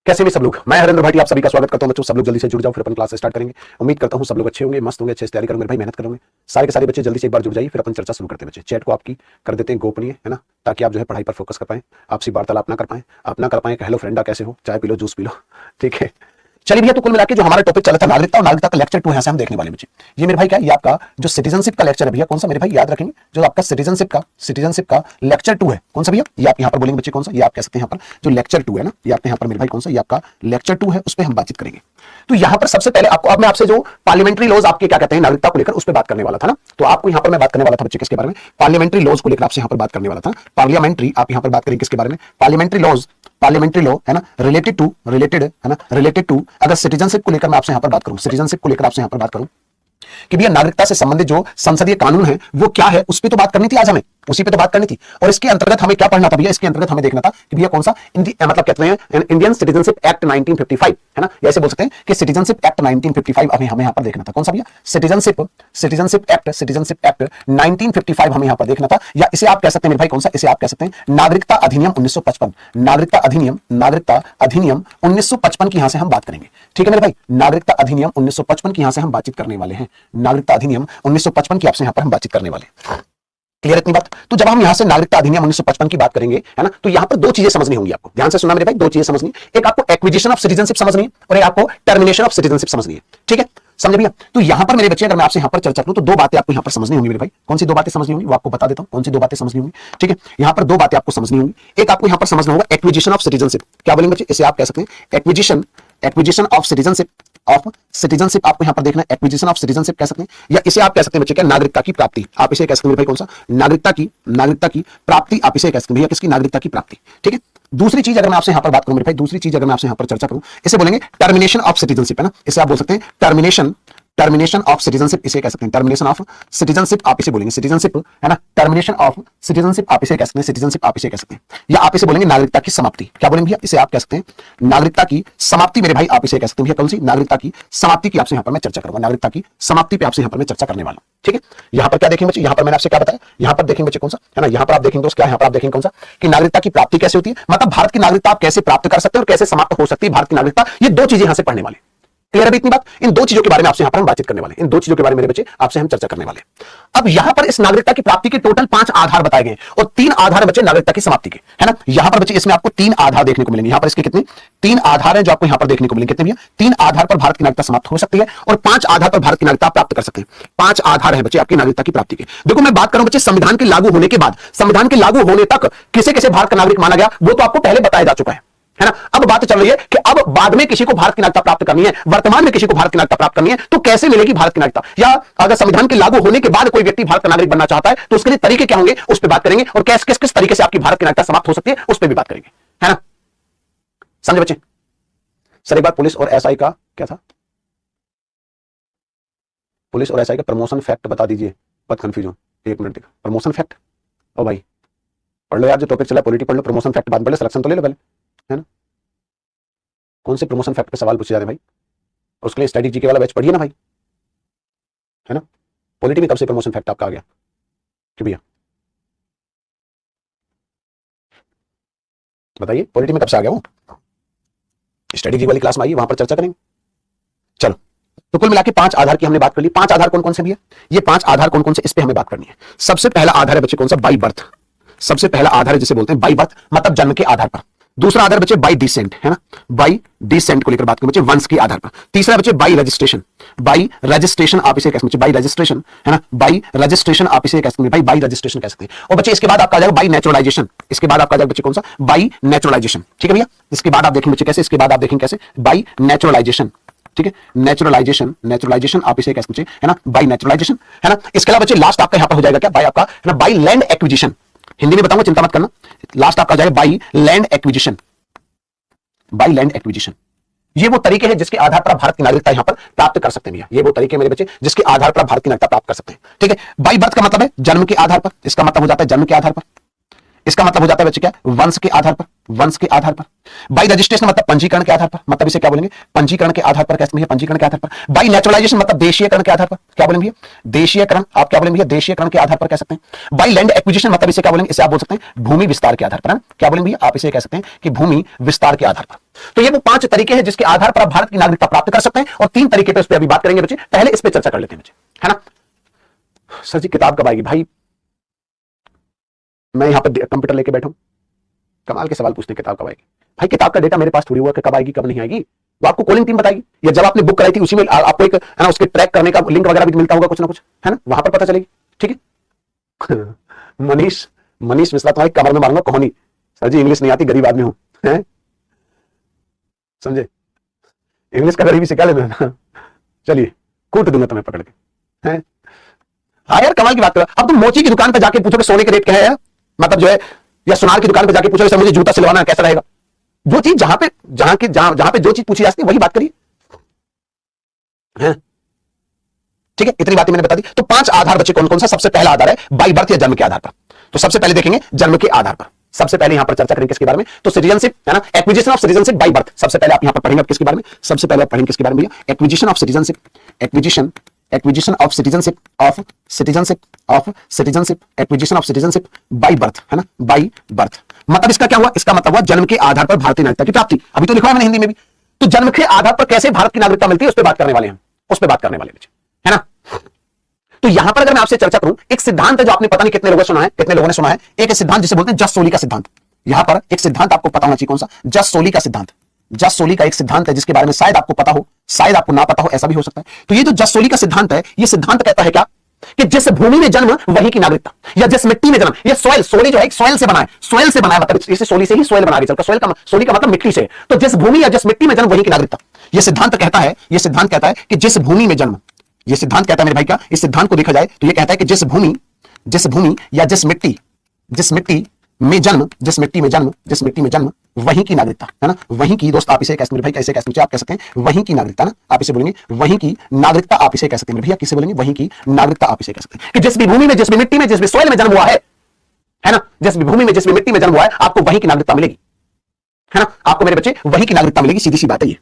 कैसे भी सब लोग, मैं हरेंद्र भाटी आप सभी का स्वागत करता हूं बच्चों। सब लोग जल्दी से जुड़ जाओ, फिर अपन क्लास स्टार्ट करेंगे। उम्मीद करता हूं सब लोग अच्छे होंगे, मस्त होंगे, अच्छे से तैयारी करोगे मेरे भाई, मेहनत करोगे। सारे के सारे बच्चे जल्दी से एक बार जुड़ जाइए, फिर अपन चर्चा शुरू करते हैं बच्चे। चैट को आपकी कर देते हैं गोपनीय, है ना, ताकि आप जो है पढ़ाई पर फोकस कर पाए, आपसी वार्तालाप ना कर पाए, आप ना कर पाए हेलो फ्रेंडा कैसे हो, चाय P low, juice P low, ठीक है। चलिए भैया, तो कुल मिलाकर जो हमारा टॉपिक चला था नागरिकता, और नागरिकता का लेक्चर 2 यहाँ से हम देखने वाले बच्चे। ये मेरे भाई क्या है, ये आपका जो सिटीजनशिप का लेक्चर है भैया, कौन सा मेरे भाई याद रखेंगे, जो आपका सिटीजनशिप का लेक्चर 2 है, कौन सा भैया, ये आप यहाँ पर बोलेंगे बच्चे, कौन सा, ये आप कह सकते हैं यहाँ पर जो लेक्चर 2 है ना, ये आपके यहाँ पर मेरे भाई कौन सा, ये आपका लेक्चर 2 है, उस पर हम बातचीत करेंगे। तो यहाँ पर सबसे पहले आपको, अब मैं आपसे जो पार्लियामेंट्री लॉज आपके क्या कहते हैं नागरिकता को लेकर, उस पर बात करने वाला था ना। तो आपको यहाँ पर मैं बात करने वाला था बच्चे किसके बारे में, पार्लियामेंट्री लॉज को लेकर आपसे यहाँ पर बात करने वाला था। पार्लियामेंट्री, आप यहाँ पर बात करेंगे किसके बारे में, पार्लियामेंट्री लॉ है ना, रिलेटेड टू अगर सिटीजनशिप को लेकर मैं आपसे यहाँ पर बात करूं, सिटीजनशिप को लेकर आपसे यहाँ पर बात करूं कि भैया नागरिकता से संबंधित जो संसदीय कानून है वो क्या है, उस पर तो बात करनी थी आज हमें, उसी पे तो बात करनी थी। और इसके अंतर्गत हमें क्या पढ़ना था भैया, इसके अंतर्गत हमें देखना था कि भैया कौन सा मतलब कहते हैं इंडियन सिटीजनशिप एक्ट 1955, है ना, ऐसे बोल सकते हैं कि सिटीजनशिप एक्ट 1955 हमें यहाँ पर देखना था। कौन सा भैया, सिटीजनशिप एक्ट 1955 हमें यहाँ पर देखना था। या इसे आप कह सकते हैं मेरे भाई कौन सा, इसे आप कह सकते हैं नागरिकता अधिनियम 1955, नागरिकता अधिनियम 1955 की यहां से हम बात करेंगे, ठीक है मेरे भाई। नागरिकता अधिनियम 1955 की यहां से हम बातचीत करने वाले हैं, नागरिकता अधिनियम 1955 की आपसे यहां पर हम बातचीत करने वाले हैं। क्लियर इतनी बात। तो जब हम यहां से नागरिकता अधिनियम 1955 की बात करेंगे, है ना, तो यहां पर दो चीजें समझनी होंगी आपको, ध्यान से सुनना मेरे भाई, दो चीजें समझनी, एक आपको एक्विजिशन ऑफ सिटीजनशिप समझनी है और एक आपको टर्मिनेशन ऑफ सिटीजनशिप समझनी है, ठीक है, समझे भैया। तो यहां पर मेरे बच्चे अगर मैं आपसे यहां पर चर्चा करूं तो दो बातें आपको यहां पर समझनी होंगी मेरे भाई। कौन सी दो बातें समझनी होंगी वो आपको बता देता हूं, कौन सी दो बातें समझनी होंगी, ठीक है। यहां पर दो बातें आपको समझनी होंगी, एक आपको यहां पर समझना होगा एक्विजिशन ऑफ सिटीजनशिप, क्या बोलेंगे बच्चे, इसे आप कह सकते हैं एक्विजिशन ऑफ सिटीजनशिप आपको यहां पर देखना है, एक्विजिशन ऑफ सिटीजनशिप कह सकते हैं, या इसे आप कह सकते हैं बच्चे क्या, नागरिकता की प्राप्ति, आप इसे कह सकते हैं भाई कौन सा, नागरिकता की प्राप्ति, आप इसे कह सकते हैं भैया किसकी, नागरिकता की प्राप्ति, ठीक है। दूसरी चीज अगर मैं आपसे यहां पर बात करूं मेरे भाई, दूसरी चीज अगर मैं आपसे यहां पर चर्चा करूं, इसे बोलेंगे टर्मिनेशन ऑफ सिटीजनशिप, है ना, इसे आप बोल सकते हैं टर्मिनेशन ऑफ सिटीजनशिप, इसे कह सकते हैं टर्मिनेशन ऑफ सिटीजनशिप, आप इसे बोलेंगे सिटीजनशिप, है ना, टर्मिनेशन ऑफ सिटीजनशिप आप इसे कह सकते हैं, सिटीजनशिप आप इसे कह सकते हैं, या आप इसे बोलेंगे नागरिकता की समाप्ति, क्या बोलेंगे भैया, इसे आप कह सकते हैं नागरिकता की समाप्ति मेरे भाई, आप इसे कह सकते हैं भैया कौन सी, नागरिकता की समाप्ति की आपसे यहां पर मैं चर्चा करूंगा, नागरिकता की समाप्ति पे आपसे यहां पर मैं चर्चा करने वाला हूं, ठीक है। यहां पर क्या देखेंगे बच्चे, यहां पर मैंने आपसे क्या बताया, यहां पर देखेंगे बच्चे कौन सा, है ना, यहां पर आप देखेंगे दोस्त क्या, यहां पर आप देखेंगे कौन सा, कि नागरिकता की प्राप्ति कैसे होती है, मतलब भारत की नागरिकता आप कैसे प्राप्त कर सकते हैं और कैसे समाप्त हो सकती है भारत की नागरिकता, ये दो चीजें यहां से पढ़ने वाले। क्लियर है इतनी बात, इन दो चीजों के बारे में आपसे यहां पर हम बातचीत करने वाले हैं, इन दो चीजों के बारे में मेरे बच्चे आपसे हम चर्चा करने वाले हैं। अब यहां पर इस नागरिकता की प्राप्ति के टोटल 5 आधार बताए गए और 3 आधार बच्चे नागरिकता की समाप्ति के, है ना। यहां पर बच्चे इसमें आपको 3 आधार देखने को मिलेंगे, यहां पर इसके कितने 3 आधार हैं जो आपको यहां पर देखने को मिलेंगे, कितने भैया 3 आधार पर भारत की नागरिकता समाप्त हो सकती है और 5 आधार पर भारत की नागरिकता प्राप्त कर सकते हैं। 5 आधार है बच्चे आपकी नागरिकता की प्राप्ति के। देखो मैं बात करूं बच्चे संविधान के लागू होने के बाद, संविधान के लागू होने तक किसे किसे भारत का नागरिक माना गया वो तो आपको पहले बताया जा चुका है ना। अब बात चल रही है कि अब बाद में किसी को भारत की नागरिकता प्राप्त करनी है, वर्तमान में किसी को भारत की नागरिकता प्राप्त करनी है, तो कैसे मिलेगी भारत की नागरिकता, या अगर संविधान के लागू होने के बाद कोई व्यक्ति भारत का नागरिक बनना चाहता है तो उसके लिए तरीके क्या होंगे उस पर बात करेंगे, और किस तरीके से आपकी भारत की नागरिकता समाप्त हो सकती है उस पर भी बात करेंगे, है ना, समझे बच्चे। सर एक बात, पुलिस और एसआई का क्या था, पुलिस और एसआई का प्रमोशन फैक्ट बता दीजिए, बहुत कंफ्यूज हूं, एक मिनट देखो, प्रमोशन फैक्ट, ओ भाई पढ़ लो यार, जो टॉपिक चला पॉलिटी पढ़ लो, प्रमोशन फैक्ट बाद पढ़ लो, सिलेक्शन तो ले लो पहले, है ना। कौन से प्रमोशन फैक्ट पे सवाल पूछे जा रहे हैं भाई, उसके लिए स्टडी जीके वाला बैच पढ़िए ना भाई, है ना। पॉलिटी में कब से प्रमोशन फैक्ट आपका आ गया कि भैया बताइए, पॉलिटी में कब से आ गया वो, स्टडी जीके वाली क्लास में आइए, वहां पर चर्चा करेंगे। चलो तो कुल मिला के 5 आधार की हमने बात कर ली। 5 आधार कौन कौन से भी है, ये 5 आधार कौन कौन से, इस पे हमें बात करनी है। सबसे पहला आधार है बच्चे कौन सा, बाई बर्थ, सबसे पहला आधार है जिसे बोलते हैं बाई बर्थ, मतलब जन्म के आधार पर। दूसरा आधार बच्चे बाई डिसेंट, है ना, बाई डिसेंट को लेकर बात करें बच्चे, वंश के आधार पर। तीसरा बच्चे बाई रजिस्ट्रेशन, आप इसे कह सकते हैं बाई रजिस्ट्रेशन, है ना, बाई रजिस्ट्रेशन आप इसे कह सकते हैं भाई, बाई रजिस्ट्रेशन कह सकते हैं। और बच्चे इसके बाद आपका आ जाएगा बाई नेचुरलाइजेशन, इसके बाद आपका आ जाएगा बच्चे कौन सा, बाई नेचुरलाइजेशन, ठीक है भैया। इसके बाद आप देखेंगे बच्चे कैसे, इसके बाद आप देखेंगे कैसे, बाई नेचुरलाइजेशन, ठीक है, नेचुरलाइजेशन आप इसे कह सकते हैं, है ना, बाई नेचुरलाइजेशन, है ना। इसके अलावा बच्चे लास्ट आपका यहां पर हो जाएगा क्या, बाई आपका, है ना, बाई लैंड एक्विजिशन, हिंदी में बताऊंगा चिंता मत करना, लास्ट आपका जाएगा by land acquisition, by land acquisition. ये वो तरीके हैं जिसके आधार पर भारत की नागरिकता यहां पर प्राप्त कर सकते हैं भैया, ये वो तरीके मेरे बच्चे जिसके आधार पर भारत की नागरिकता प्राप्त कर सकते हैं, ठीक है। बाई बर्थ का मतलब है जन्म के आधार पर, इसका मतलब हो जाता है जन्म के आधार पर, इसका मतलब हो जाता है बच्चे क्या, वंश के आधार पर, वंश के आधार पर। बाई रजिस्ट्रेशन मतलब पंजीकरण के आधार पर, मतलब इसे क्या बोलेंगे, पंजीकरण के आधार पर कह सकते हैं, पंजीकरण के आधार पर। बाई नेचुरलाइजेशन मतलब देशीयकरण के आधार पर, क्या बोलेंगे भैया, देशीयकरण, आप क्या बोलेंगे भैया, देशीयकरण के आधार पर कह सकते हैं। बाई लैंड एक्विजिशन मतलब इसे क्या बोलेंगे, इसे आप बोल सकते हैं भूमि विस्तार के आधार पर, क्या बोलेंगे भैया, आप इसे कह सकते हैं कि भूमि विस्तार के आधार पर। तो ये वो 5 तरीके हैं जिसके आधार पर आप भारत की नागरिकता प्राप्त कर सकते हैं, और 3 तरीके पे उस पर अभी बात करेंगे बच्चे। पहले इस पे चर्चा कर लेते हैं बच्चे, है ना। सर जी किताब कब आएगी भाई, मैं यहां पर कंप्यूटर लेके बैठा हूं, कमाल के सवाल पूछते हैं, किताब कब आएगी भाई, किताब का डेटा मेरे पास थोड़ी हुआ कि कब आएगी कब नहीं आएगी, वो आपको कॉलिंग टीम बताएगी, या जब आपने बुक कराई थी उसी में आपको एक है ना उसके ट्रैक करने का लिंक वगैरह भी मिलता होगा कुछ ना कुछ, है ना, वहां पर पता चलेगी, ठीक है। मनीष मिश्रा तुम्हारी कमर में मारूंगा कोहनी, सर जी इंग्लिश नहीं आती, गरीब आदमी हूं, हैं समझे, इंग्लिश का गरीबी से क्या लेना, चलिए कूट दूंगा तुम्हें पकड़ के, हैं हाँ यार कमाल की बात करो। अब तुम मोची की दुकान पर जाके पूछो कि सोने के रेट क्या है, मतलब जो है, या सुनार की दुकान पर जाके पूछो सर मुझे जूता सिलवाना कैसा रहेगा, जो चीज जहां पे जो चीज पूछी जाती है वही बात करिए, ठीक है। इतनी बातें मैंने बता दी। तो 5 आधार बच्चे कौन कौन सा, सबसे पहला आधार है बाई बर्थ या जन्म के आधार पर। तो सबसे पहले देखेंगे जन्म के आधार पर, सबसे पहले यहां पर चर्चा करेंगे किसके बारे में, तो सिटीजनशिप, है ना, acquisition of citizenship by birth. सबसे पहले आप यहां पर पढ़ेंगे किसके बारे में, सबसे पहले आप पढ़ेंगे किसके बारे में भैया, acquisition of citizenship, acquisition of citizenship acquisition of citizenship by birth, है ना, बाई बर्थ। मतलब इसका क्या हुआ, इसका मतलब हुआ जन्म के आधार पर भारतीय नागरिकता की प्राप्ति। अभी तो लिखा है मैंने हिंदी में भी, तो जन्म के आधार पर कैसे भारत की नागरिकता मिलती है उस पर बात करने वाले हैं, उस पर बात करने वाले है ना। तो यहां पर अगर मैं आपसे चर्चा करूं, एक सिद्धांत है जो आपने पता नहीं कितने लोगों ने सुना है, एक सिद्धांत जिसे बोलते हैं जस सोली का सिद्धांत। यहां पर एक सिद्धांत आपको पता होना चाहिए, कौन सा, जस सोली का सिद्धांत। जस सोली का एक सिद्धांत है जिसके बारे में शायद आपको पता हो, शायद आपको ना पता हो, ऐसा भी हो सकता है। तो ये जो जस सोली का सिद्धांत है, ये सिद्धांत कहता है क्या, कि जिस भूमि में जन्म वही की नागरिकता, या जिस मिट्टी में जन्म, ये सॉइल, सोली जो है सॉइल से बना है, सॉइल से बना है, मतलब इसे सोली से ही सॉइल बना के चलता, सोली का मतलब मिट्टी से, तो जिस भूमि या जिस मिट्टी में जन्म वही की नागरिकता। ये सिद्धांत कहता है कि जिस भूमि में जन्म, ये सिद्धांत कहता है मेरे भाई क्या, इस सिद्धांत को देखा जाए तो ये कहता है कि जिस भूमि या जिस मिट्टी में जन्म वहीं की नागरिकता, है ना, वहीं की, दोस्त आप इसे कैसे मेरे भाई, कैसे आप कह सकते हैं वहीं की नागरिकता ना, आप इसे बोलेंगे वहीं की नागरिकता, आप इसे कह सकते हैं मेरे भैया, किसे बोलेंगे, वहीं की नागरिकता, आप इसे कह सकते हैं कि जिस भी भूमि में, जिस भी मिट्टी में, जिस भी सॉइल में जन्म हुआ है ना, जिस भी भूमि में, जिस भी मिट्टी में जन्म हुआ है, आपको वहीं की नागरिकता मिलेगी, है ना, आपको मेरे बच्चे वहीं की नागरिकता मिलेगी, सीधी सी बात है ये।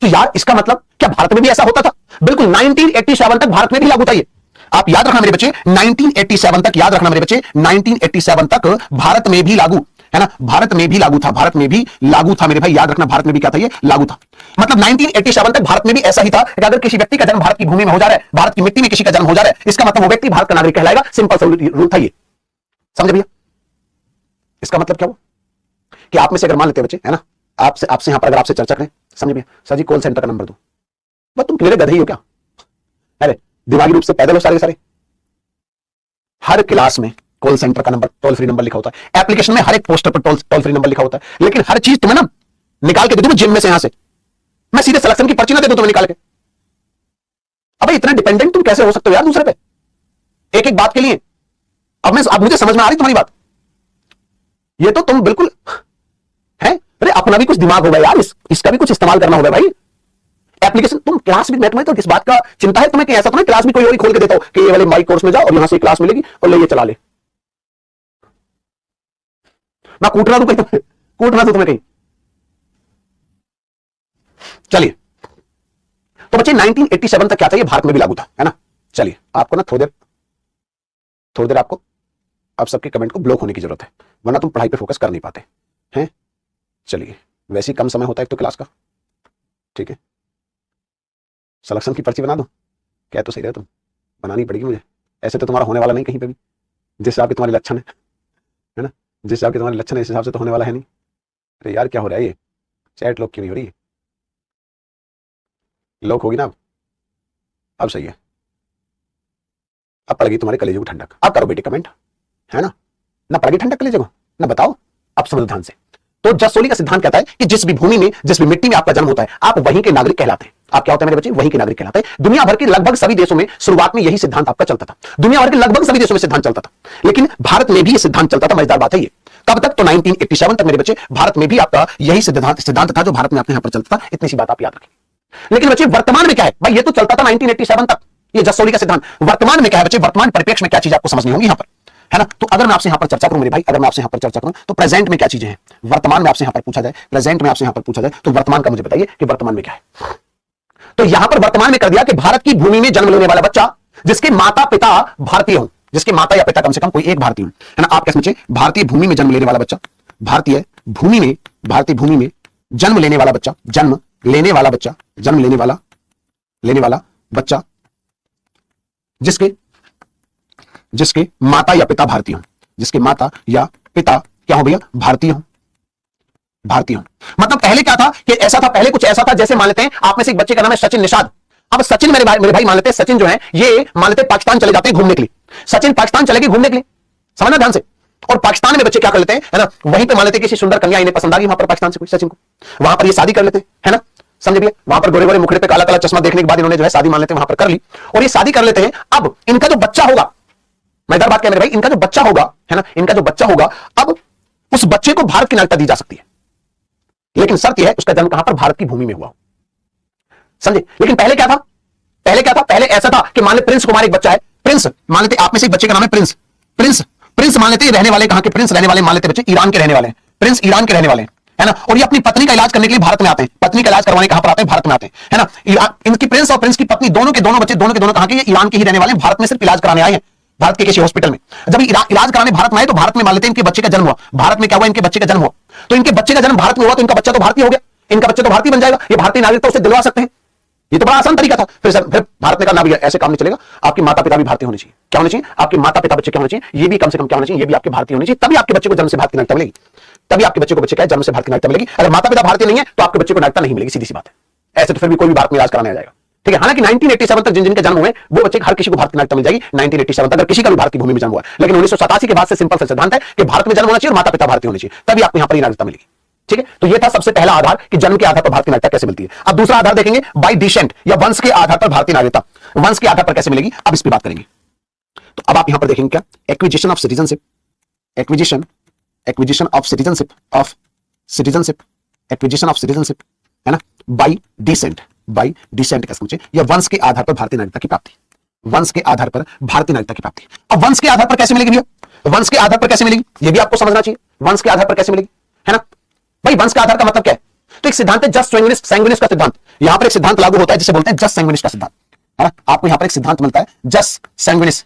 तो यार इसका मतलब क्या भारत में भी ऐसा होता था, बिल्कुल 1987 तक भारत में भी लागू था ये, आप याद रखना मेरे बच्चे, 1987 तक, याद रखना मेरे बच्चे, 1987 तक भारत में भी लागू, है ना, भारत में भी लागू था मेरे भाई, याद रखना, भारत में भी क्या था, ये लागू था। मतलब 1987 तक भारत में भी ऐसा ही था कि अगर किसी व्यक्ति का जन्म भारत की भूमि में हो जा रहा है, भारत की मिट्टी में किसी का जन्म हो जा रहा है, इसका मतलब वो व्यक्ति भारत का नागरिक कहलाएगा, सिंपल सा रूल था ये, समझे भैया। इसका मतलब क्या हुआ कि आप में से अगर मान लेते बच्चे, है ना, आपसे यहां पर अगर आपसे चर्चा करें, समझे भैया, सर जी कॉल सेंटर का नंबर दो, बस तुम मेरे गधे ही हो क्या, अरे दिमागी रूप से पैदल हो सारे सारे। हर क्लास में कॉल सेंटर का नंबर, टोल फ्री नंबर लिखा होता है, एप्लीकेशन में हर एक पोस्टर पर टोल फ्री नंबर लिखा होता है, लेकिन हर चीज तुम्हें ना निकाल के दे दूं जिम में से, यहां से मैं सीधे सिलेक्शन की पर्ची ना दे दूं तुम्हें निकाल के। अबे इतना डिपेंडेंट तुम कैसे हो सकते हो यार दूसरे पे, एक एक बात के लिए। अब मुझे समझ में आ रही तुम्हारी बात, ये तो तुम बिल्कुल है, अरे अपना भी कुछ दिमाग होगा यार, इसका भी कुछ इस्तेमाल करना होगा भाई। एप्लीकेशन तुम क्लास भी, मैं तुम्हें तो किस बात का चिंता है तुम्हें कि ऐसा तो नहीं क्लास भी कोई और ही खोल के देता हो कि ये वाले माई कोर्स में जाओ और यहां से क्लास मिलेगी और ले ये चला ले, मैं कूटना तो तुम्हें कहीं। चलिए तो बच्चे 1987 तक क्या था, ये भारत में भी लागू था, है ना। चलिए आपको ना थोड़ी देर आपको आप सबके कमेंट को ब्लॉक होने की जरूरत है, वरना तुम पढ़ाई पे फोकस कर नहीं पाते हैं। चलिए वैसे ही कम समय होता है एक तो क्लास का, ठीक है, सिलेक्शन की पर्ची बना दो, क्या तो सही रहे, तुम बनानी पड़ेगी मुझे, ऐसे तो तुम्हारा होने वाला नहीं कहीं पे भी, जिस हिसाब के तुम्हारे लक्षण है ना, जिस हिसाब के तुम्हारे लक्षण है इस हिसाब से तो होने वाला है नहीं। अरे यार क्या हो रहा है, ये चैट लॉक क्यों नहीं हो रही है, लॉक होगी ना अब सही है, अब पड़ गई तुम्हारे कलेजे को ठंडक, अब करो बेटे कमेंट, है ना पड़ गई ठंडक कलेजे को, ना बताओ, अब समझो ध्यान से। तो जस सोली का सिद्धांत कहता है कि जिस भी भूमि में, जिस भी मिट्टी में आपका जन्म होता है, आप वहीं के नागरिक कहलाते हैं। आप क्या होते हैं मेरे बच्चे, वहीं के नागरिक कहलाते हैं। दुनिया भर के लगभग सभी देशों में शुरुआत में यही सिद्धांत आपका चलता था, दुनिया भर के लगभग सभी देशों में सिद्धांत चलता था, लेकिन भारत में भी यह सिद्धांत चलता था। मजेदार बात है ये, कब तक, तो 1987 तक मेरे बच्चे भारत में भी आपका यही सिद्धांत था जो भारत में आपके यहां पर चलता था। इतनी सी बात आप याद रखें। लेकिन बच्चे वर्तमान में क्या है भाई, ये तो चलता था 1987 तक, ये जस सोली का सिद्धांत। वर्तमान में क्या है बच्चे, वर्तमान परिप्रेक्ष्य में क्या चीज आपको समझनी होगी यहां पर, है ना। तो अगर मैं आपसे यहां पर चर्चा करूं मेरे भाई, अगर मैं आपसे यहां पर चर्चा करूं तो प्रेजेंट में क्या चीजें हैं, वर्तमान में आपसे यहां पर पूछा जाए, प्रेजेंट में आपसे यहां पर पूछा जाए तो वर्तमान का मुझे बताइए कि वर्तमान में क्या है। तो यहां पर वर्तमान में कर दिया कि भारत की भूमि में जन्म लेने वाला बच्चा जिसके माता पिता भारतीय हो, जिसके माता या पिता कम से कम कोई एक भारतीय हो, है ना। आप क्या समझे, भारतीय भूमि में जन्म लेने वाला बच्चा, भारतीय भूमि में जन्म लेने वाला बच्चा, जन्म लेने वाला बच्चा, जन्म लेने वाला बच्चा जिसके माता या पिता भारतीय हो, जिसके माता या पिता क्या हो भैया, भारतीय हो। मतलब पहले क्या था कि ऐसा था, पहले कुछ ऐसा था जैसे मान लेते हैं आप में से एक बच्चे का नाम है सचिन निषाद। अब सचिन मेरे भाई मान लेते हैं, सचिन जो है ये मान लेते हैं पाकिस्तान चले जाते हैं घूमने के लिए, सचिन पाकिस्तान चले गए घूमने के लिए, समझना ध्यान से। और पाकिस्तान में बच्चे क्या कर लेते हैं, है ना, वहीं पे मान लेते हैं किसी सुंदर कन्या इन्हें पसंद आ गई वहां पर पाकिस्तान से कोई सचिन को, वहां पर ये शादी कर लेते हैं, है ना, समझ भैया। वहां पर गोरे गोरे मुखड़े पे काला काला चश्मा देखने के बाद इन्होंने जो है शादी मान लेते हैं वहां पर कर ली, और ये शादी कर लेते हैं। अब इनका जो बच्चा होगा, मैं इधर बात क्या मेरे भाई, इनका जो बच्चा होगा, है ना, इनका जो बच्चा होगा, अब उस बच्चे को भारत की नागरिकता दी जा सकती है, लेकिन शर्त यह है उसका जन्म कहां पर, भारत की भूमि में हुआ, समझे। लेकिन पहले क्या था, पहले ऐसा था कि मान ले प्रिंस कुमार एक बच्चा है, प्रिंस मान लेते आप में से एक बच्चे का नाम है प्रिंस, प्रिंस मान लेते रहने वाले कहां के, प्रिंस रहने वाले मान लेते बच्चे ईरान के रहने वाले हैं, प्रिंस ईरान के रहने वाले हैं, है ना। और ये अपनी पत्नी का इलाज करने के लिए भारत में आते हैं, पत्नी का इलाज करवाने कहां पर आते हैं, भारत में आते हैं, है ना। इनकी प्रिंस और प्रिंस की पत्नी दोनों के दोनों बच्चे दोनों के दोनों कहां के, ईरान के ही रहने वाले हैं, भारत में सिर्फ इलाज कराने आए हैं, भारत के किसी हॉस्पिटल में। जब इलाज कराने भारत में आए तो भारत में मान लेते हैं इनके बच्चे का जन्म हुआ, भारत में क्या हुआ, इनके बच्चे का जन्म हुआ, तो इनके बच्चे का जन्म भारत में हुआ तो इनका बच्चा तो भारतीय हो गया, इनका बच्चा तो भारतीय बन जाएगा, ये भारतीय नागरिकता उसे दिलवा सकते हैं। ये तो बड़ा आसान तरीका था। फिर भारत ने कहा ना भैया ऐसे काम नहीं चलेगा, आपके माता पिता भी भारतीय होने चाहिए। क्या होने चाहिए, आपके माता पिता बच्चे क्या होने चाहिए, ये भी कम से कम क्या होने चाहिए, ये भी आपके भारतीय होने चाहिए, तभी आपके बच्चे को जन्म से भारतीय नागरिकता मिलेगी, तभी आपके बच्चे को बच्चे का जन्म से भारतीय नागरिकता मिलेगी। अगर माता पिता भारतीय नहीं है तो आपके बच्चे को नागरिकता नहीं मिलेगी, सीधी सी बात है। ऐसे तो फिर भी कोई भी भारत में इलाज कराने आ जाएगा, ठीक है। हालांकि 1987 तक जिन जिनके जन्म हुए वो बच्चे हर किसी को भारतीय नागरिकता मिल जाएगी 1987 तक, अगर किसी का भी भारतीय भूमि में जन्म हुआ। लेकिन 1987 के बाद से सिंपल सा सिद्धांत है कि भारत में जन्म होना चाहिए और माता पिता भारतीय होने चाहिए, तभी आपको यहां पर नागरिकता मिलेगी, ठीक है। तो ये था सबसे पहला आधार कि जन्म के आधार पर भारतीय नागरिकता कैसे मिलती है। अब दूसरा आधार देखेंगे, बाय डिसेंट या वंश के आधार पर भारतीय नागरिकता, वंश के आधार पर कैसे मिलेगी, अब इस पर बात करेंगे। तो अब आप यहां पर देखेंगे क्या, acquisition of citizenship, acquisition of citizenship, acquisition of citizenship, है ना, बाय डिसेंट क्या समझे, या वंश के आधार पर भारतीय नागरिकता की प्राप्ति, वंश के आधार पर भारतीय नागरिकता की प्राप्ति। अब वंश के आधार पर कैसे मिलेगी भैया, वंश के आधार पर कैसे मिलेगी, यह भी आपको समझना चाहिए, वंश के आधार पर कैसे मिलेगी, है ना भाई। वंश का आधार का मतलब क्या है, तो एक सिद्धांत है जस्ट सैंग्विनिस का सिद्धांत। यहां पर एक सिद्धांत लागू होता है जिसे बोलते हैं जस्ट सैंग्विनिस का सिद्धांत, है ना। आपको यहां पर एक सिद्धांत मिलता है जस्ट सैंग्विनिस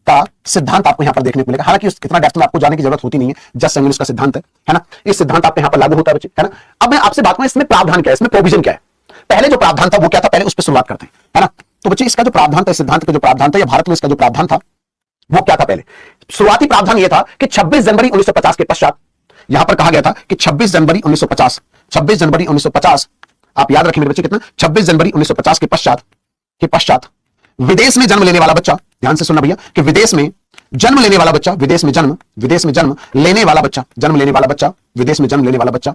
का सिद्धांत आपको यहां पर देखने को मिलेगा। हालांकि कितना डेप्थ में आपको जाने की जरूरत होती नहीं है, जस्ट सैंग्विनिस का सिद्धांत है ना। इस सिद्धांत आपके यहां पर लागू होता है बच्चे, है ना। अब मैं आपसे बात करूं इसमें प्रावधान क्या है, इसमें प्रोविजन क्या है। पहले जो प्रावधान था वो क्या था, पहले उस पर शुरुआत करते हैं, है ना। तो बच्चे इसका जो प्रावधान था, सिद्धांत का जो प्रावधान था या भारत में इसका जो प्रावधान था वो क्या था, पहले शुरुआती प्रावधान यह था कि 26 जनवरी 1950 के पश्चात यहां पर कहा गया था कि 26 जनवरी 1950 आप याद रखें मेरे बच्चे कितना, 26 जनवरी 1950 के पश्चात विदेश में जन्म लेने वाला बच्चा, ध्यान से सुनना भैया, कि विदेश में जन्म लेने वाला बच्चा, विदेश में जन्म लेने वाला बच्चा, विदेश में जन्म लेने वाला बच्चा,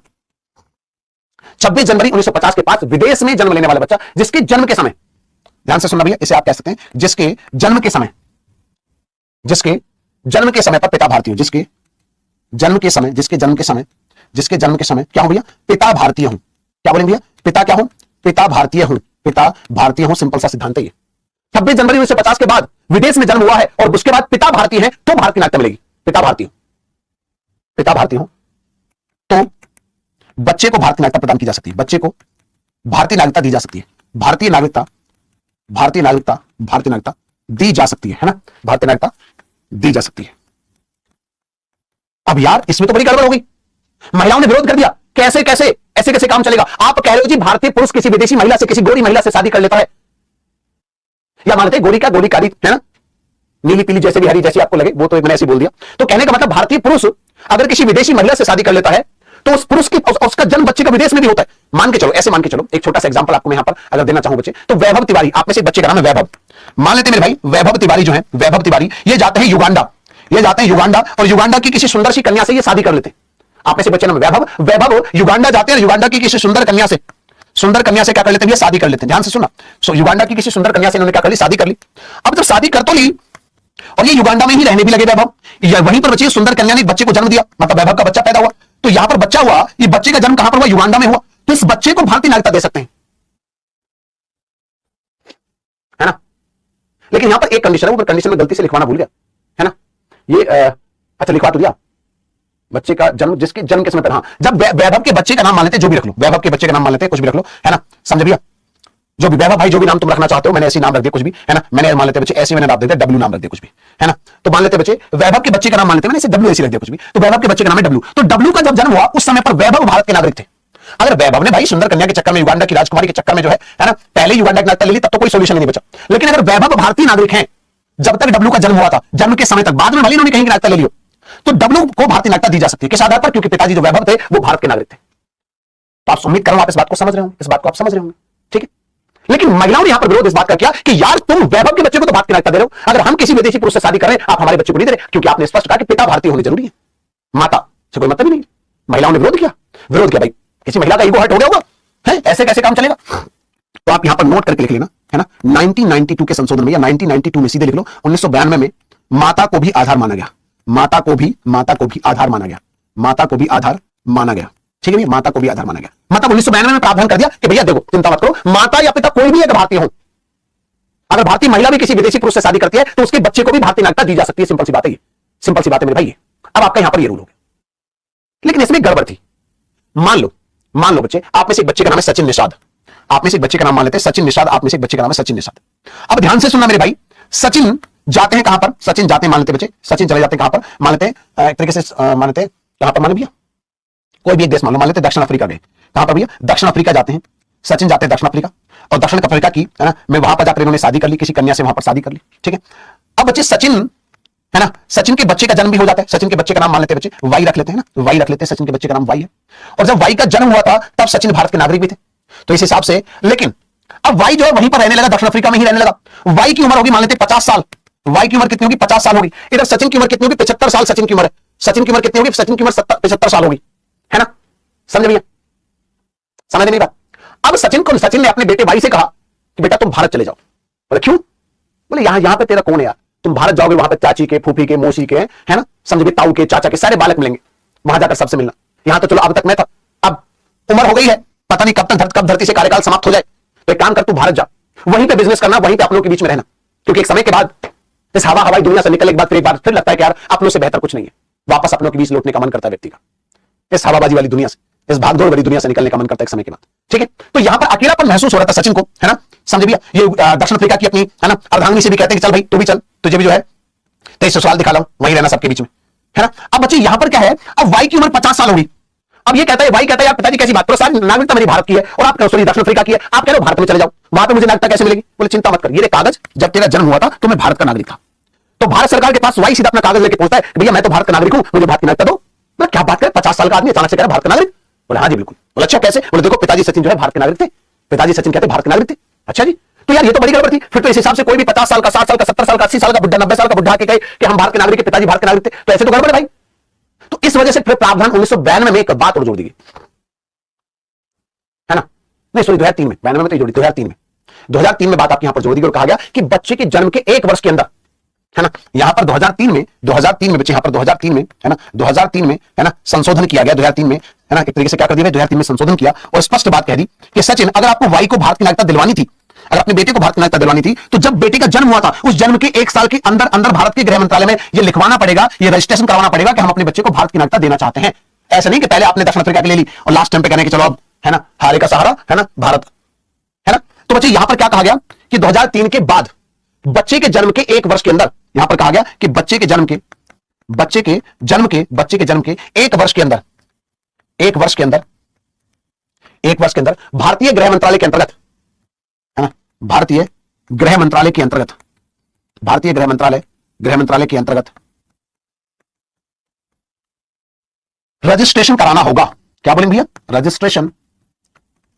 26 जनवरी 1950 के पास विदेश में जन्म लेने वाला बच्चा जिसके जन्म के समय, ध्यान से सुनना भैया, इसे आप कह सकते हैं जिसके जन्म के समय पर पिता भारतीय हो, जिसके जन्म के समय क्या हो भैया, पिता भारतीय हूं। क्या बोलेंगे भैया, पिता क्या हो, पिता भारतीय हूं। सिंपल सा सिद्धांत है ये। 26 जनवरी 1950 के बाद विदेश में जन्म हुआ है और उसके बाद पिता भारतीय है तो भारतीय नागरिकता मिलेगी। पिता भारतीय हो तो बच्चे को भारतीय नागरिकता प्रदान की जा सकती है, बच्चे को भारतीय नागरिकता दी जा सकती है, भारतीय नागरिकता दी जा सकती है ना, भारतीय नागरिकता दी जा सकती है। अब यार इसमें तो बड़ी गड़बड़ हो गई, महिलाओं ने विरोध कर दिया, कैसे कैसे काम चलेगा। आप कह रहे हो जी भारतीय पुरुष किसी विदेशी महिला से, किसी गोरी महिला से शादी कर लेता है, या मानते गोरी कारी है ना, नीली पीली जैसे भी हरी जैसी आपको लगे, वो तो मैंने ऐसे बोल दिया। तो कहने का मतलब भारतीय पुरुष अगर किसी विदेशी महिला से शादी कर लेता है तो उस पुरुष की उसका जन्म बच्चे का विदेश में भी होता है। मान के चलो, एक छोटा सा एग्जांपल आपको मैं यहां पर अगर देना चाहूं बच्चे, तो वैभव तिवारी, आप में से बच्चे का नाम है वैभव, मान लेते मेरे भाई वैभव तिवारी जो है, वैभव तिवारी ये जाते हैं युगांडा, और युगांडा की किसी सुंदर सी कन्या से ये शादी कर लेते हैं। आप में से बच्चे नाम वैभव युगांडा जाते हैं और युगांडा की किसी सुंदर कन्या से क्या कर लेते हैं, शादी कर लेते हैं। ध्यान से सुनना, युगांडा की किसी सुंदर कन्या से इन्होंने क्या कर ली, शादी कर ली। अब जब शादी कर तो ली और ये युगांडा में ही रहने भी लगे वैभव, या वहीं पर बच्चे सुंदर कन्या ने बच्चे को जन्म दिया, मतलब वैभव का बच्चा पैदा हुआ। तो यहां पर बच्चा हुआ, ये बच्चे का जन्म कहां पर हुआ, युगांडा में हुआ, तो इस बच्चे को भारतीय नागरिकता दे सकते हैं, है ना। लेकिन यहां पर एक कंडीशन है, वो कंडीशन में गलती से लिखवाना भूल गया, है ना। ये अच्छा लिखवा तो दिया, बच्चे का जन्म, जिसके जन्म के समय पर, हाँ, जब वैभव के बच्चे का नाम मान लेते हैं, जो भी रख लो, वैभव के बच्चे का नाम मान लेते हैं, कुछ भी रख लो, है ना, समझ भैया, जो भी वैभव भाई, जो भी नाम तुम रखना चाहते हो, मैंने ऐसे नाम रख दिया कुछ भी, है ना, मैंने मान लेते बच्चे ऐसे, मैंने नाम देते डब्ल्यू नाम रख दिया कुछ भी, है ना। तो मान लेते बच्चे वैभव के बच्चे का नाम मान लेते, मैंने इसे डब्ल्यू ऐसे रख दिया कुछ भी, तो वैभव के बच्चे का नाम है डब्ल्यू। तो डब्ल्यू का जब जन्म हुआ उस समय पर वैभव भारत के नागरिक थे। अगर वैभव ने भाई सुंदर कन्या के चक्कर में, युगांडा की राजकुमारी के चक्कर में जो है ना, पहले युगांडा की नागरिकता ले ली, तब तो कोई सोल्यूशन नहीं बचा। लेकिन अगर वैभव भारतीय नागरिक हैं, जब तक डब्ल्यू का जन्म हुआ था, जन्म के समय तक, बाद में भले उन्होंने कहीं की नागरिकता ले लियो, तो डब्ल्यू को भारतीय नागरिकता दी जा सकती है। किस आधार पर? क्योंकि पिताजी जो वैभव थे वो भारत के नागरिक थे। तो आप उम्मीद करूंगा आप इस बात को समझ रहे होंगे, इस बात को आप समझ रहे होंगे, ठीक है। लेकिन महिलाओं ने यहां पर विरोध इस बात का किया कि यार तुम वैभव के बच्चे को तो भारत की नागरिकता दे रहे हो, अगर हम किसी विदेशी पुरुष से शादी कर रहे हैं, आप हमारे बच्चे को नहीं दे रहे, क्योंकि आपने स्पष्ट कहा कि पिता भारतीय होने जरूरी है, माता से कोई मतलब ही नहीं। महिलाओं ने विरोध किया भाई, किसी महिला का ईगो हर्ट हो गया होगा, है ऐसे कैसे काम चलेगा। तो आप यहां पर नोट करके लिख लेना, है ना, 1992 के संशोधन में, या 1992 में सीधे लिख लो, 1992 में माता को भी आधार माना गया, माता को भी आधार माना गया, माता को भी आधार माना गया, ठीक है, माता को भी आधार माना गया। मतलब 1992 में प्रावधान कर दिया कि भैया देखो, चिंता मत करो, माता या पिता कोई भी अगर भारतीय हो, अगर भारतीय महिला भी किसी विदेशी पुरुष से शादी करती है, तो उसके बच्चे को भी भारतीय नागरिकता दी जा सकती है। सिंपल सी बात है, सिंपल सी बात है मेरे भाई। अब आपका यहां पर ये रूल हो गया, लेकिन इसमें गड़बड़ थी। मान लो बच्चे, आप में से एक बच्चे का नाम है सचिन निषाद, आप में से एक बच्चे का नाम मान लेते हैं सचिन निषाद, आप में से एक बच्चे का नाम है सचिन निषाद। अब ध्यान से सुनना मेरे भाई, सचिन जाते हैं कहां पर? सचिन जाते हैं, मान लेते बच्चे, सचिन चले जाते हैं कहां पर? मान लेते हैं एक तरीके से, मान लेते हैं कहां पर, मान भैया कोई भी एक देश मान लेते हैं दक्षिण अफ्रीका गए, कहां पर भैया? दक्षिण अफ्रीका जाते हैं, सचिन जाते हैं दक्षिण अफ्रीका, और दक्षिण अफ्रीका की, है ना, मैं वहां पर जाकर इन्होंने शादी कर ली, किसी कन्या से वहां पर शादी कर ली, ठीक है। अब बच्चे सचिन, है ना, सचिन के बच्चे का जन्म भी हो जाता है, सचिन के बच्चे का नाम मान लेते हैं बच्चे, वाई रख लेते हैं ना, वाई रख लेते हैं, सचिन के बच्चे का नाम वाई है। और जब वाई का जन्म हुआ था तब सचिन भारत के नागरिक भी थे, तो इस हिसाब से, लेकिन अब वाई जो है वहीं पर रहने लगा, दक्षिण अफ्रीका में ही रहने लगा। वाई की उम्र होगी मान लेते 50 साल, वाई की उम्र कितनी होगी? 50 साल होगी। इधर सचिन की उम्र कितनी होगी? 75 साल सचिन की उम्र है। सचिन की उम्र कितनी होगी? सचिन की उम्र 75 साल होगी, है ना, समझ भैया, समझ नहीं बात। अब सचिन ने अपने बेटे वाई से कहा कि बेटा तुम भारत चले जाओ। बोले क्यों? बोले यहां पे तेरा कौन है यार, तुम भारत जाओगे, वहां पे चाची के, फूफी के, मौसी के, है ना, समझ ताऊ के, चाचा के सारे बालक मिलेंगे, वहां जाकर सबसे मिलना। यहां तो चलो अब तक मैं था, अब उम्र हो गई है, पता नहीं कब धरती से कार्यकाल समाप्त हो जाए, तो एक काम कर, तू भारत जा, वहीं पे बिजनेस करना, वहीं पे अपनों के बीच में रहना, क्योंकि एक समय के बाद इस हवाई दुनिया से निकलने के बाद फिर लगता है कि यार अपनों से बेहतर कुछ नहीं है, वापस अपनों के बीच लौटने का मन करता है व्यक्ति का, इस हवाबाजी वाली दुनिया से, इस भागदौड़ वाली दुनिया से निकलने का मन करता है एक समय के बाद, ठीक है। तो यहां पर अकेलापन महसूस हो रहा था सचिन को, है ना, समझ भैया। ये दक्षिण अफ्रीका की अपनी, है ना, अर्धांगिनी से भी कहते हैं कि चल भाई तू भी चल, तुझे भी जो है तेज ससुराल दिखा लाऊं, वहीं रहना सबके बीच में, है ना। अब बच्चे यहां पर क्या है, अब वाई की उम्र 50 साल होगी। अब ये कहता है, वाई कहता है यार पिताजी कैसी बात करो, सारी नागरिकता मेरी भारत की है और आप सॉरी दक्षिण अफ्रीका की है, आप कह रहे हो भारत में चले जाओ, वहां पे मुझे नागरिकता कैसे मिलेगी? बोले चिंता मत कर, ये कागज जब तेरा जन्म हुआ था तो मैं भारत का नागरिक था, तो भारत सरकार के पास वाई सीधा अपना कागज लेके पहुंचता है, भैया मैं तो भारत का नागरिक हूं, मुझे भारत की नागरिकता दो। बोले क्या बात कर, 50 साल का आदमी अचानक से कह रहा भारत का नागरिक? बोले हाँ जी बिल्कुल। बोले अच्छा कैसे? बोले देखो पिताजी सचिन जो है भारत के नागरिक थे, पिताजी सचिन कहते भारत के नागरिक थे। अच्छा जी, तो यार ये तो बड़ी गड़बड़ थी। फिर तो इस हिसाब से कोई भी 50 साल का, 60 साल का, 70 साल का, 80 साल का बुढ़ा, 90 साल का बुढ़ा के कहे कि हम भारत के नागरिक, पिताजी भारत के नागरिक थे, तो ऐसे तो गड़बड़ है भाई। तो इस वजह से फिर प्रावधान 1992 में एक बात और जोड़ दी गई, है ना, नहीं सॉरी 2003 में, 92 में तो जोड़ी, 2003 में बात आपके यहां पर जोड़ दी और कहा गया कि बच्चे के जन्म के 1 वर्ष के अंदर, है ना, यहां पर 2003 में बच्चे, यहां पर 2003 में, है ना, 2003 में, है ना, संशोधन किया गया, 2003 में, है ना, एक तरीके से क्या कर दिया 2003 में संशोधन किया और स्पष्ट बात कह दी कि सचिन अगर आपको वाई को भारत की नागरिकता दिलवानी थी, अगर अपने बेटे को भारत की नागरिकता दिलवानी थी, तो जब बेटे का जन्म हुआ था उस जन्म के 1 साल के अंदर अंदर भारत के गृह मंत्रालय में यह लिखवाना पड़ेगा, यह रजिस्ट्रेशन करवाना पड़ेगा कि हम अपने बच्चे को भारत की नागरिकता देना चाहते हैं। ऐसा नहीं कि पहले आपने दक्षिण अफ्रीका की ले ली और लास्ट टाइम पे कहने कि चलो अब, है ना, हारे का सहारा, है ना, भारत, है ना। तो बच्चे यहां पर क्या कहा गया कि 2003 के बाद बच्चे के जन्म के 1 वर्ष के अंदर, यहां पर कहा गया कि बच्चे के जन्म के 1 वर्ष के अंदर, 1 वर्ष के अंदर भारतीय गृह मंत्रालय के अंतर्गत, है ना, भारतीय गृह मंत्रालय के अंतर्गत रजिस्ट्रेशन कराना होगा। क्या बोलेंगे भैया?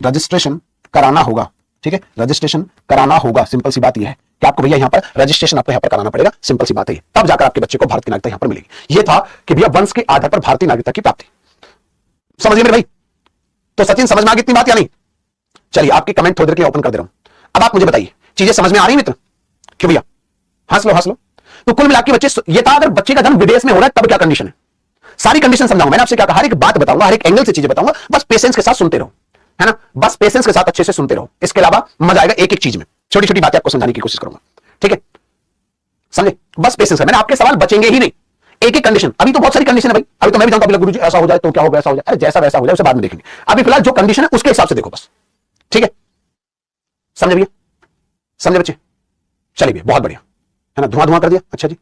रजिस्ट्रेशन कराना होगा, ठीक है, रजिस्ट्रेशन कराना होगा। सिंपल सी बात यह है कि आपको भैया यहां पर रजिस्ट्रेशन आपको यहां पर कराना पड़ेगा, सिंपल सी बात है, तब जाकर आपके बच्चे को भारत की नागरिकता यहां पर मिलेगी। यह था कि भैया वंश के आधार पर भारतीय नागरिकता की प्राप्ति, समझिए मेरे भाई। तो सचिन समझ में आ गई इतनी बात या नहीं? चलिए आपके कमेंट थोड़ी देर के लिए ओपन कर दे रहा हूं। अब आप मुझे बताइए चीजें समझ में आ रही मित्र? क्यों भैया? हंस लो। तो कुल मिलाकर बच्चे, ये था अगर बच्चे का जन्म विदेश में हो रहा है तब क्या कंडीशन है, सारी कंडीशन समझाऊंगा। मैंने आपसे क्या कहा, हर एक बात बताऊंगा, हर एक एंगल से चीजें बताऊंगा, बस पेशेंस के साथ सुनते रहो, है ना, बस पेशेंस के साथ अच्छे से सुनते रहो। इसके अलावा मजा आएगा एक एक चीज में, छोटी छोटी बातें आपको समझाने की कोशिश करूंगा, ठीक है। समझे? बस पेशेंस है। मैंने आपके सवाल बचेंगे ही नहीं, एक एक कंडीशन। अभी तो बहुत सारी कंडीशन है भाई, अभी तो मैं भी जानता हूं गुरुजी ऐसा हो जाए तो क्या होगा, ऐसा हो जाए, अरे जैसा वैसा हो जाए उसे बाद में देखेंगे। अभी फिलहाल जो कंडीशन है उसके हिसाब से देखो बस, ठीक है? समझे भैया? समझे बच्चे? चलिए भैया बहुत बढ़िया, है ना? धुआं धुआं कर दिया। अच्छा जी,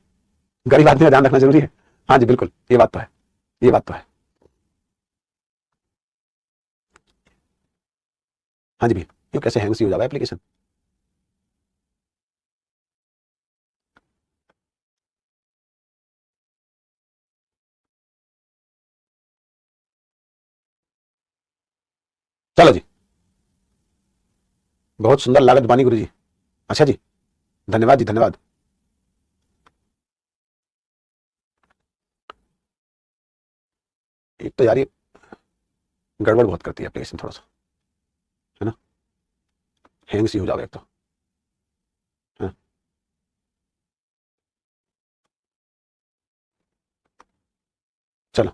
गरीब आदमी का ध्यान रखना जरूरी है। हाँ जी बिल्कुल, ये बात तो है, ये बात तो है। हाँ जी भैया, ये कैसे हैंग सी हो जाएगा एप्लीकेशन? चलो जी, बहुत सुंदर लागत बानी गुरु जी। अच्छा जी, धन्यवाद जी, धन्यवाद। एक तो यार ये गड़बड़ बहुत करती है एप्लीकेशन, थोड़ा सा, है ना? हैंग सी हो जाएगा एक तो, है ना? चलो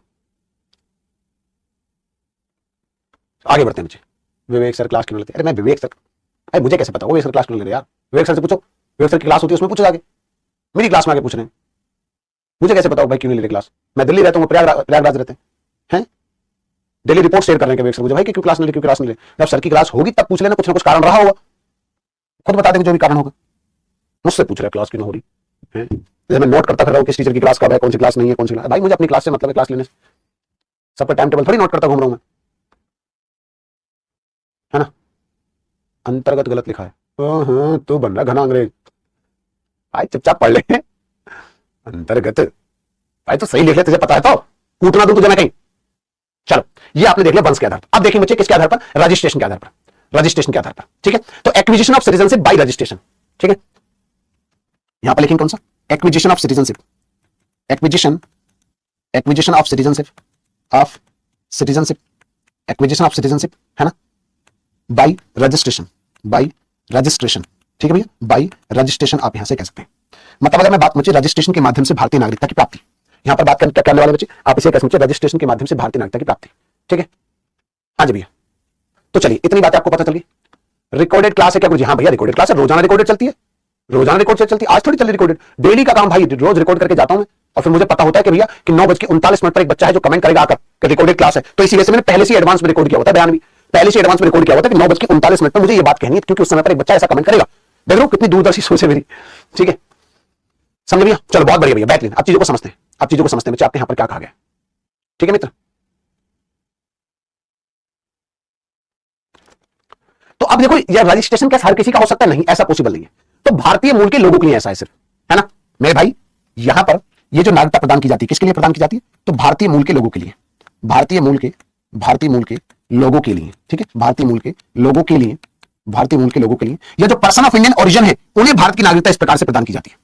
आगे बढ़ते हैं बच्चे। विवेक सर क्लास क्यों नहीं लेते? अरे मैं विवेक सर, अरे मुझे कैसे पता वो विवेक सर क्लास क्यों नहीं ले रहे यार? विवेक सर से पूछो, विवेक सर की क्लास होती है उसमें पूछो जाके, मेरी क्लास में आके पूछ रहे हैं। मुझे कैसे पता भाई क्यों नहीं ले रहे क्लास? मैं दिल्ली रहता हूँ, प्रयागराज रहते हैं, डेली रिपोर्ट शेयर करने के विवेक सर मुझे भाई कि क्यों क्लास नहीं ले, क्यों क्लास नहीं ले? जब सर की क्लास होगी तब पूछ लेना, कुछ ना कुछ कारण रहा होगा, खुद बता देंगे जो भी कारण होगा। मुझसे पूछ रहे क्लास क्यों नहीं हो रही है? जैसे मैं नोट करता फिर रहा हूँ किस टीचर की क्लास कब है, कौन सी क्लास नहीं है, कौन सी क्लास। भाई मुझे अपनी क्लास से मतलब है, क्लास लेने से। सबका टाइम टेबल थोड़ी नोट करता घूम रहा हूं मैं, है ना? अंतर्गत गलत लिखा है। हाँ तो बन रहा घना अंग्रेज भाई, चुपचाप पढ़ ले। अंतर्गत भाई तो सही लिख ले, तुझे पता है तो कूटना दूं तुझे मैं कहीं। चलो ये आपने देख लिया वंश के आधार पर। अब देखिए बच्चे किसके आधार पर? रजिस्ट्रेशन के आधार पर, रजिस्ट्रेशन के आधार पर, ठीक है? तो acquisition of citizenship by registration, ठीक है? यहां पर लिखेंगे कौन सा? Acquisition of citizenship, acquisition, acquisition of citizenship, of citizenship, acquisition of citizenship, है ना? बाय रजिस्ट्रेशन, बाय रजिस्ट्रेशन, ठीक है भैया? बाय रजिस्ट्रेशन आप यहां से कह सकते हैं। मतलब अगर मैं बात मुझे रजिस्ट्रेशन के माध्यम से भारतीय नागरिकता की प्राप्ति, यहां पर बात करने वाले बच्चे आप इसे कह सकते हैं रजिस्ट्रेशन के माध्यम से भारतीय नागरिकता की प्राप्ति, ठीक है? हाँ जी भैया, तो चलिए इतनी बात आपको पता चल गई। रिकॉर्डेड क्लास है क्या गुरुजी? हाँ भैया रिकॉर्डेड क्लास है, रोजाना रिकॉर्डेड चलती है, रोजाना रिकॉर्ड चलती है, आज थोड़ी चल रही रिकॉर्डेड, डेली का काम भाई, रोज रिकॉर्ड करके जाता हूं मैं। और फिर मुझे पता होता है कि भैया कि 9:39 पर एक बच्चा है जो कमेंट करेगा आकर रिकॉर्डेड क्लास है, तो इसी वजह से मैंने पहले से एडवांस में रिकॉर्ड किया होता है, बयान भी पहले से एडवांस में रिकॉर्ड किया होता है कि 9:39 पर मुझे ये बात कहनी है, क्योंकि उस समय पर एक बच्चा ऐसा कमेंट करेगा। देख लो कितनी दूरदर्शी सोच है मेरी, ठीक है? समझ भैया? चलो बहुत बढ़िया भैया, बेहतरीन। अब चीजों को समझते हैं, अब चीजों को समझते हैं बच्चे, आपके यहां पर क्या कहा गया, ठीक है मित्र? तो अब देखो यार, रजिस्ट्रेशन क्या हर किसी का हो सकता है? नहीं, ऐसा पॉसिबल नहीं है। तो भारतीय मूल के लोगों के लिए ऐसा है सिर्फ, है ना मेरे भाई? यहां पर ये जो नागरिकता प्रदान की जाती है किसके लिए प्रदान की जाती है? तो भारतीय मूल के लोगों के लिए, भारतीय मूल के, भारतीय मूल के लोगों के लिए, ठीक है? भारतीय मूल के लोगों के लिए, भारतीय मूल के लोगों के लिए, या जो पर्सन ऑफ इंडियन ओरिजिन है उन्हें भारत की नागरिकता इस प्रकार से प्रदान की जाती है।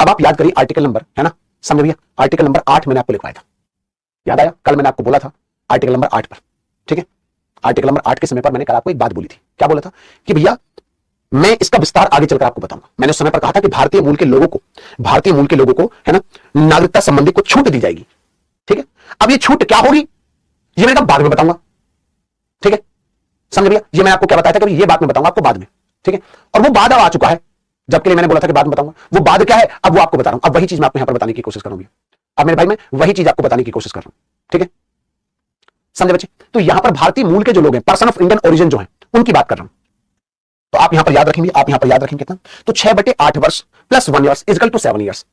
अब आप याद करिए आर्टिकल नंबर, है ना? समझ भैया? आर्टिकल नंबर 8 मैंने आपको लिखवाया था, याद आया? कल मैंने आपको बोला था आर्टिकल नंबर 8 पर, ठीक है? आर्टिकल नंबर 8 के समय पर मैंने कल आपको एक बात बोली थी, क्या बोला था? कि भैया मैं इसका विस्तार आगे चलकर आपको बताऊंगा। मैंने उस समय पर कहा था कि भारतीय मूल के लोगों को, भारतीय मूल के लोगों को, है ना, नागरिकता संबंधी कुछ छूट दी जाएगी, ठीक है? अब ये छूट क्या होगी ये मैंने कहा बाद में बताऊंगा, ठीक है? समझ भैया? ये मैं आपको क्या बताया था कि ये बात मैं बताऊंगा आपको बाद में, ठीक है? और वो बाद अब आ चुका है, जबकि लिए मैंने बोला था कि बाद में बताऊंगा, वो बाद क्या है अब वो आपको बता रहा हूं। अब वही चीज मैं आपको यहां पर बताने की कोशिश करूंगी। अब मेरे भाई मैं वही चीज आपको बताने की कोशिश कर रहा हूं, ठीक है? समझे बच्चे? तो यहां पर भारतीय मूल के जो लोग हैं, पर्सन ऑफ इंडियन ओरिजिन जो है, उनकी बात कर रहा हूं। तो आप यहां पर याद रखेंगे, आप यहां पर याद रखेंगे कितना? तो 6/8 वर्ष plus 1 years is equal to 7 years.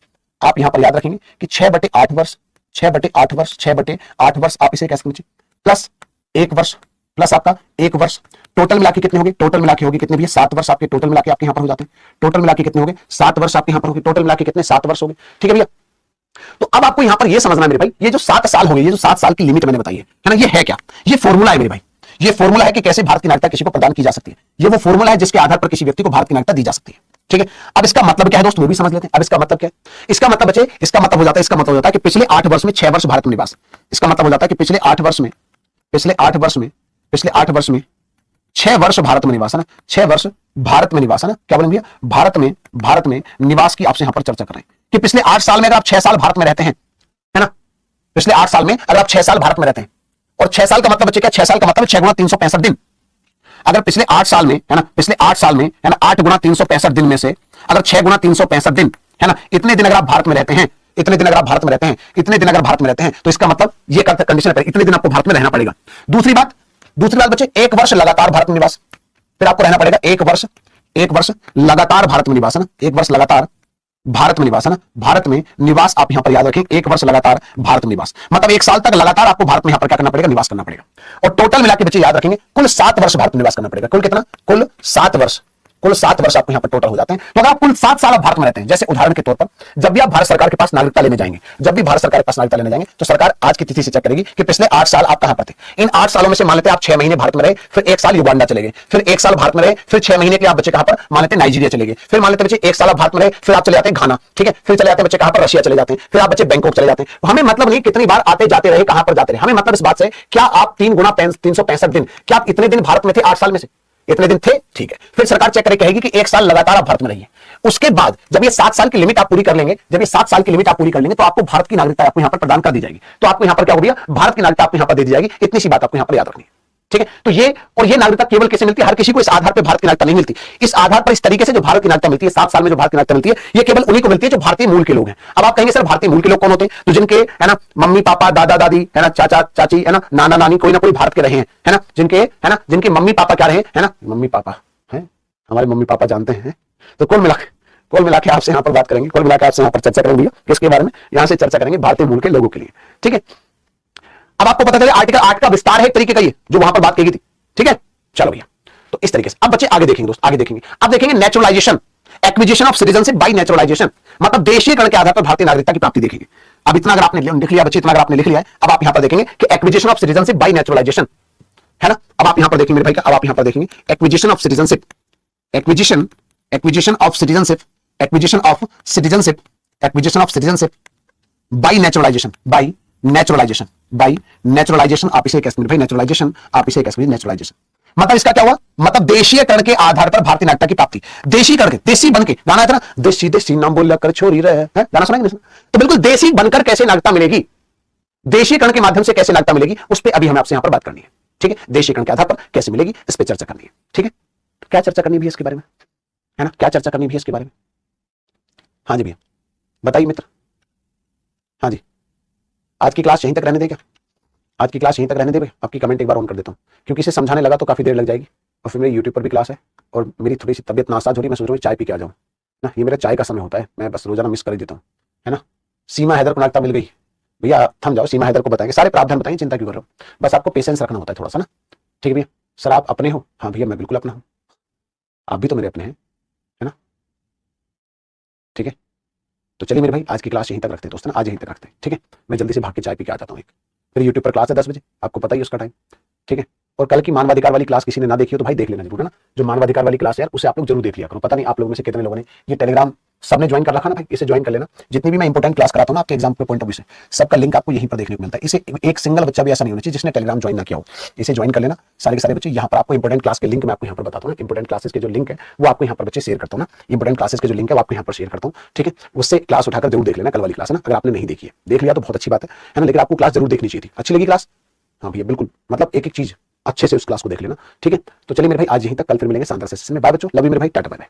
आप यहां पर याद रखेंगे कि 6/8 वर्ष, 6/8 वर्ष, 6/8 वर्ष आप इसे कैसे समझिए? प्लस 1 वर्ष, प्लस आपका 1 वर्ष, टोटल मिला के कितने होंगे? टोटल मिला के होगी कितने भैया? 7 वर्ष आपके टोटल मिला के आपके यहां पर हो जाते हैं। टोटल मिला के कितने होंगे? 7 वर्ष आपके यहां पर होंगे। टोटल मिला के कितने? 7 वर्ष होंगे, ठीक है भैया? तो अब आपको यहां पर यह समझना है मेरे भाई, ये जो 7 साल होंगे, ये जो 7 साल की लिमिट मैंने बताई है ना, ये है क्या? ये फॉर्मूला है मेरे भाई, ये फॉर्मूला है कि कैसे भारत की नागरिकता किसी को प्रदान की जा सकती है। ये वो फॉर्मूला है जिसके आधार पर किसी व्यक्ति को भारत की नागरिकता दी जा सकती है, ठीक है? अब इसका मतलब क्या है दोस्त, वो भी समझ लेते हैं। अब इसका मतलब क्या है? इसका मतलब बच्चे, इसका मतलब हो जाता है, इसका मतलब हो जाता है कि पिछले 8 वर्ष में 6 वर्ष भारत में निवास। इसका मतलब हो जाता है कि पिछले 8 वर्ष में, पिछले 8 वर्ष में, पिछले 8 वर्ष में 6 वर्ष भारत में निवास, है ना? 6 वर्ष भारत में निवास, है ना? क्या बोलेंगे भैया? भारत में निवास की आपसे यहां पर चर्चा कर रहे हैं कि पिछले 8 साल में अगर आप 6 साल भारत में रहते हैं, है ना? पिछले 8 साल में अगर आप 6 साल भारत में रहते हैं, और 6 साल का मतलब बच्चे क्या? 6 साल का मतलब 6 गुना 365 दिन। अगर पिछले 8 साल में, है ना, पिछले 8 साल में, है ना, 8 गुना 365 दिन में से अगर 6 गुना 365 दिन है ना, इतने दिन अगर आप भारत में रहते हैं, इतने दिन अगर आप भारत में रहते हैं, इतने दिन अगर भारत में रहते हैं, तो इसका मतलब ये कंडीशन है, इतने दिन आपको भारत में रहना पड़ेगा। दूसरी बात बच्चे, 1 वर्ष लगातार भारत में निवास, फिर आपको रहना पड़ेगा 1 वर्ष लगातार भारत में निवास, है ना, 1 वर्ष लगातार भारत में निवास, है ना, भारत में निवास आप यहां पर याद रखें, 1 वर्ष लगातार भारत में निवास, मतलब 1 साल तक लगातार आपको भारत में यहां पर क्या करना पड़ेगा, निवास करना पड़ेगा। और टोटल मिला के बच्चे याद रखेंगे कुल 7 वर्ष भारत में निवास करना पड़ेगा। कुल कितना? कुल 7 वर्ष, कुल 7 वर्ष आपको यहां पर टोटल हो जाते हैं। तो अगर आप कुल 7 साल आप भारत में रहते हैं, जैसे उदाहरण के तौर पर जब भी आप भारत सरकार के पास नागरिकता लेने जाएंगे, तो सरकार आज की तिथि से चेक करेगी कि पिछले 8 साल आप कहां पर थे। इन 8 सालों में से मान लेते हैं आप 6 महीने भारत में रहे, फिर 1 साल युगांडा चले गए, फिर 1 साल भारत में रहे, फिर 6 महीने के आप बच्चे कहां पर, मान लेते हैं नाइजीरिया चले गए, फिर मान लेते हैं बच्चे 1 साल आप भारत में रहे, फिर आप चले जाते हैं घाना, ठीक है, फिर चले जाते हैं बच्चे कहां पर, रशिया चले जाते हैं, फिर आप बच्चे बैंकॉक चले जाते हैं। हमें मतलब नहीं कितनी बार आते जाते रहे, कहां पर जाते रहे, हमें मतलब इस बात से क्या आप 3 गुना 365 दिन, क्या आप इतने दिन भारत में थे 8 साल में से? इतने दिन थे, ठीक है। फिर सरकार चेक करके कहेगी कि 1 साल लगातार आप भारत में रहिए। उसके बाद जब ये 7 साल की लिमिट आप पूरी कर लेंगे, तो आपको भारत की नागरिकता आपको यहां पर प्रदान कर दी जाएगी। तो आपको यहां पर क्या हो गया, भारत की नागरिकता आपको यहां पर दे दी जाएगी। इतनी सी बात आपको यहां पर याद रखनी है, ठीक है। तो ये नागरिकता केवल किसे मिलती है? हर किसी को इस आधार पर भारत की नागरिकता नहीं मिलती। इस आधार पर इस तरीके से जो भारत की नागरिकता मिलती है, 7 साल में जो भारत की नागरिकता मिलती है, ये केवल उन्हीं को मिलती है जो भारतीय मूल के लोग हैं। अब आप कहेंगे सर भारतीय मूल के लोग कौन होते हैं? तो जिनके, है ना, मम्मी पापा, दादा दादी, है ना, चाचा चाची, है ना, नाना नानी, कोई ना कोई भारत के रहे हैं, है ना, जिनके मम्मी पापा क्या रहे, है ना, मम्मी पापा हैं, हमारे मम्मी पापा जानते हैं। तो कुल मिला के आपसे यहां पर बात करेंगे, कुल मिला के आपसे यहां पर चर्चा करेंगे किसके बारे में, यहां से चर्चा करेंगे भारतीय मूल के लोगों के लिए, ठीक है। अब आपको पता चले आर्टिकल 8 का विस्तार है एक तरीके का, ये जो वहां पर बात की गई थी, ठीक है। चलो भैया, तो इस तरीके से अब बच्चे आगे देखेंगे दोस्त, आगे देखेंगे। अब देखेंगे naturalisation, acquisition of citizenship by naturalisation, मतलब देशीयकरण के आधार पर भारतीय नागरिकता की प्राप्ति देखेंगे। अब इतना अगर आपने लिख लिया बच्चे, इतना अगर आपने लिख लिया है, अब आप यहां पर देखेंगे कि acquisition of citizenship by naturalisation, है ना। अब आप यहां पर देखेंगे मेरे भाई, अब आप यहां पर देखेंगे acquisition of citizenship, acquisition of citizenship by naturalisation, आप इसे कैसे भाई, नेचुरलाइजेशन, आप इसे कैसे, नेचुरलाइजेशन मतलब इसका क्या हुआ, मतलब देशीयकरण के आधार पर भारतीय नागरिकता की प्राप्ति। देशीकरण के, देसी बनके, गाना था ना, देसी देसी नाम बोल कर छोरी रहे हैं, गाना सुना नहीं? तो बिल्कुल देसी बनकर कैसे नागरिकता मिलेगी, देशीकरण के माध्यम से कैसे नागरिकता मिलेगी, उस पर अभी हमें आपसे यहां पर बात करनी है, ठीक है। देशीकरण के आधार पर कैसे मिलेगी, इस पर चर्चा करनी है, ठीक है। तो क्या चर्चा करनी भी है इसके बारे में, है ना, क्या चर्चा करनी भी है इसके बारे में? हाँ जी भैया बताइए मित्र, हाँ जी। आज की क्लास यहीं तक रहने देगा, आज की क्लास यहीं तक रहने दे। आपकी कमेंट एक बार ऑन कर देता हूँ, क्योंकि इसे समझाने लगा तो काफी देर लग जाएगी, और फिर मेरे यूट्यूब पर भी क्लास है, और मेरी थोड़ी सी तबियत नासाज हो रही है, मैं सोच रहा हूँ चाय पी के आ जाऊँ ना, ये मेरा चाय का समय होता है, मैं बस रोजाना मिस कर देता हूँ, है ना। सीमा हैदर को नागरिकता मिल गई, भैया थम जाओ, सीमा हैदर को बताएंगे, सारे प्रावधान बताएंगे, चिंता क्यों कर रहे हो, बस आपको पेशेंस रखना होता है थोड़ा सा ना, ठीक है भैया। सर आप अपने हो? हाँ भैया मैं बिल्कुल अपना हूँ, आप भी तो मेरे अपने हैं, है ना, ठीक है। तो चलिए मेरे भाई आज की क्लास यहीं तक रखते हैं दोस्तों, आज यहीं तक रखते हैं, ठीक है। मैं जल्दी से भाग के चाय पी के आ जाता हूँ, फिर यूट्यूब पर क्लास है 10 बजे, आपको पता ही उसका टाइम, ठीक है। और कल की मानवाधिकार वाली क्लास किसी ने ना देखी हो तो भाई देख लेना जरूर, है ना। जो मानवाधिकार वाली क्लास है यार, उसे आप लोग जरूर देख लिया करो। पता नहीं आप लोगों में से कितने लोगों ने ये टेलीग्राम सबने ज्वाइन कर रखा ना भाई, इसे ज्वाइन कर लेना। जितनी भी मैं इंपोर्टेंट क्लास कराता हूं ना आपके एग्जाम के पॉइंट ऑफ व्यू से, सबका लिंक आपको यहीं पर देखने को मिलता है। इसे एक सिंगल बच्चा भी ऐसा नहीं होना चाहिए जिसने टेलीग्राम ज्वाइन ना किया हो, इसे ज्वाइन कर लेना सारे के सारे बच्चे। यहाँ पर आपको इंपोर्टेंट क्लास के लिंक मैं आपको यहाँ पर बताता हूँ, इंपोर्टेंट क्लासेस के जो लिंक है वो आपको यहाँ पर बच्चे शेयर करता हूँ ना, इंपोर्टेंट क्लासेस के जो लिंक है वो आपको यहाँ पर शेयर करता हूँ, ठीक है। उससे क्लास उठाकर जरूर देख लेना, कल वाली क्लास है ना। अगर आपने नहीं देखी है, देख लिया तो बहुत अच्छी बात है ना, लेकिन आपको क्लास जरूर देखनी चाहिए थी। अच्छी लगी क्लास? हाँ भैया बिल्कुल, मतलब एक एक चीज अच्छे से उस क्लास को देख लेना, ठीक है। तो चलिए मेरे भाई आज यहीं तक, कल फिर मिलेंगे शानदार सेशन में। बाय बच्चों, लव यू मेरे भाई, टाटा बाय बाय।